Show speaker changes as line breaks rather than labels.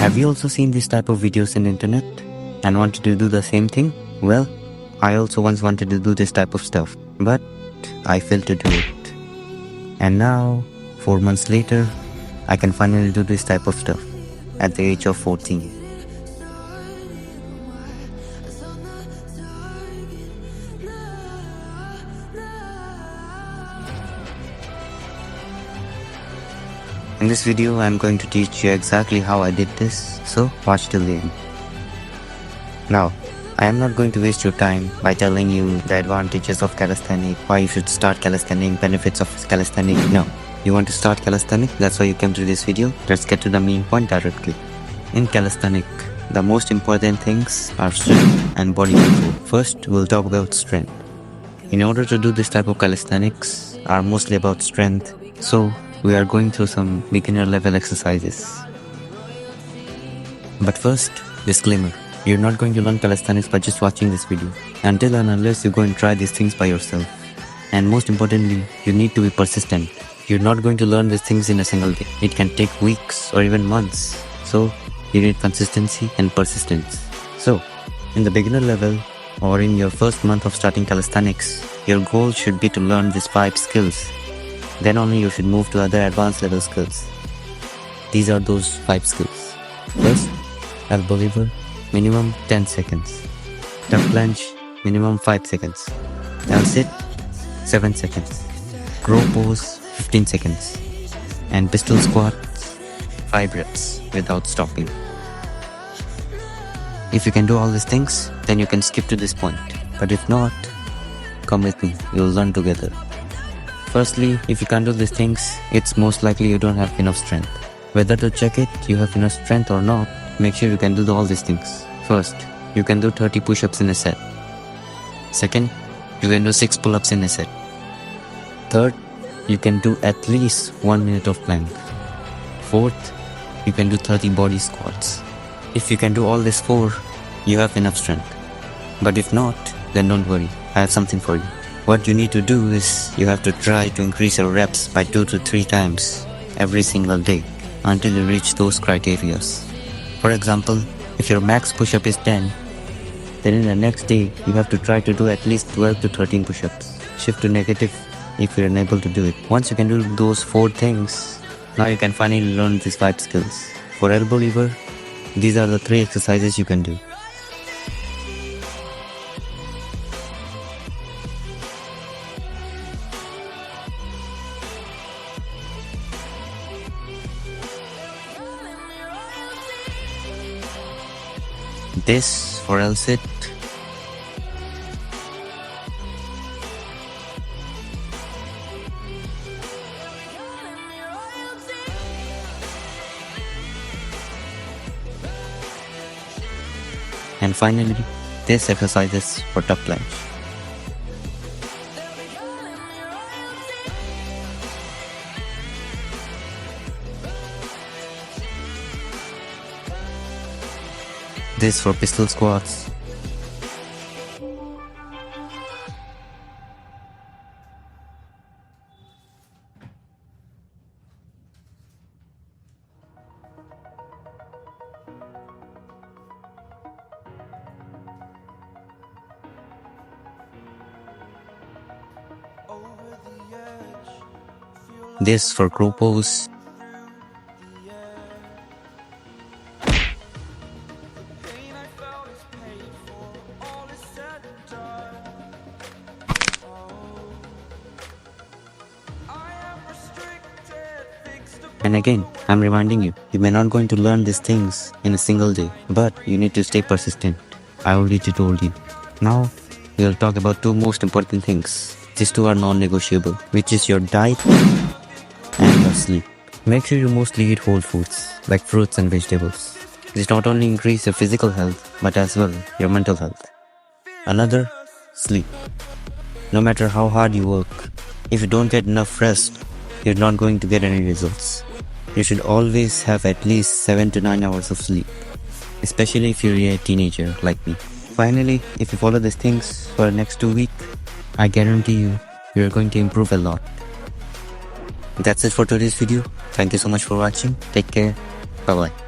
Have you also seen this type of videos in the internet and wanted to do the same thing? Well, I also once wanted to do this type of stuff, but I failed to do it. And now, 4 months later, I can finally do this type of stuff at the age of 14. In this video, I am going to teach you exactly how I did this, so watch till the end. Now, I am not going to waste your time by telling you the advantages of calisthenics, why you should start calisthenics, benefits of calisthenics. No, you want to start calisthenics, that's why you came to this video. Let's get to the main point directly. In calisthenics, the most important things are strength and body control. First, we'll talk about strength. In order to do this type of calisthenics are mostly about strength, so we are going through some beginner level exercises. But first, disclaimer. You're not going to learn calisthenics by just watching this video, until and unless you go and try these things by yourself. And most importantly, you need to be persistent. You're not going to learn these things in a single day. It can take weeks or even months. So, you need consistency and persistence. So, in the beginner level or in your first month of starting calisthenics, your goal should be to learn these 5 skills. Then only you should move to other advanced level skills. These are those 5 skills. First, elbow lever, minimum 10 seconds. Duck plunge, minimum 5 seconds. L-sit, 7 seconds. Crow pose, 15 seconds. And pistol squats, 5 reps without stopping. If you can do all these things, then you can skip to this point. But if not, come with me, we'll learn together. Firstly, if you can't do these things, it's most likely you don't have enough strength. Whether to check it, you have enough strength or not, make sure you can do all these things. First, you can do 30 push-ups in a set. Second, you can do 6 pull-ups in a set. Third, you can do at least 1 minute of plank. Fourth, you can do 30 body squats. If you can do all these 4, you have enough strength. But if not, then don't worry, I have something for you. What you need to do is, you have to try to increase your reps by 2 to 3 times every single day until you reach those criteria. For example, if your max push-up is 10, then in the next day, you have to try to do at least 12 to 13 push-ups. Shift to negative if you're unable to do it. Once you can do those 4 things, now you can finally learn these 5 skills. For elbow lever, these are the 3 exercises you can do. This for L-sit, and finally, this exercise is for duck plunge. This for pistol squats. This for crow pose. And again, I'm reminding you, you may not going to learn these things in a single day, but you need to stay persistent. I already told you. Now, we'll talk about 2 most important things. These 2 are non-negotiable, which is your diet and your sleep. Make sure you mostly eat whole foods, like fruits and vegetables. This not only increase your physical health, but as well your mental health. Another, sleep. No matter how hard you work, if you don't get enough rest, you're not going to get any results. You should always have at least 7 to 9 hours of sleep, especially if you're a teenager like me. Finally, if you follow these things for the next 2 weeks, I guarantee you, you're going to improve a lot. That's it for today's video. Thank you so much for watching. Take care. Bye bye.